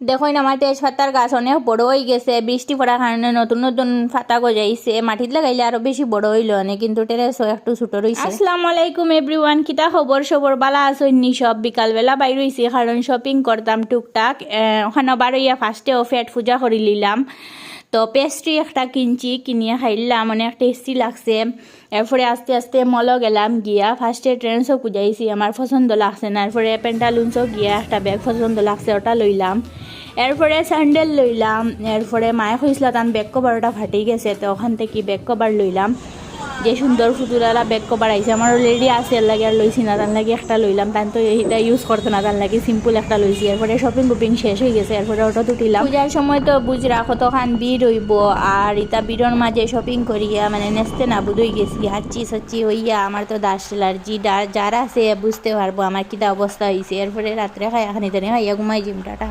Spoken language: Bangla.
দেখুন আমার তেজপাতার গাছ অনেক বড় হয়ে গেছে, বৃষ্টি পড়ার কারণে নতুন নতুন পাতা গজাইছে, মাটিতে লাগাইলে আরো বেশি বড় হইল অনেক, কিন্তু টেরেসও একটু ছোট রয়েছে। আসসালামু আলাইকুম এভরিওয়ান, কিতা খবর সবর বালা আসইনি সব? বিকালবেলা বাইর হইছি কারণ শপিং করতাম টুকটাক, ওখানে বারইয়া ফার্স্টে পেট পূজা করে নিলাম। তো পেস্ট্রি একটা কিনছি, কিনিয়ে খাইলাম, অনেক টেস্টি লাগছে। এরপরে আস্তে আস্তে মলও গেলাম গিয়া, ফার্স্টে ট্রেন্ডসও খুঁজাইছি, আমার পছন্দ লাগছে না। এরপরে প্যান্টালুন্সও গিয়া একটা ব্যাগ পছন্দ লাগছে, ওটা লইলাম। এরপরে স্যান্ডেল লইলাম। এরপরে মায়ে কইছিল তান ব্যাগ কভারটা ফাটি গেছে, তো ওখান থেকে ব্যাগ কভার লইলাম। যে সুন্দর ফুতুরালা ব্যাগ কভার আইছে, আমার অলরেডি আছে, এর লাগে আর লইছি না, তার লাগে একটা লইলাম। তান তো এইটা ইউজ করতে না, তার লাগে সিম্পল একটা লইছি। এরপরে শপিং কুপিং শেষ হয়ে গেছে, এরপরে অটো তুটিলাম। পূজার সময় তো বুঝরা কতখান ভিড় হইব, আর ইতা ভিড়ের মাঝে শপিং করিয়া মানে নেচতে না বুঝই গেছি, হাঁচি সাচ্চি হইয়া আমার তো ডাস্ট অ্যালার্জি, যারা আছে বুঝতে পারবো আমার কিতা অবস্থা হয়েছে। এরপরে রাত্রে খাই এখানে খাইয়া ঘুমাই জিমটাটা।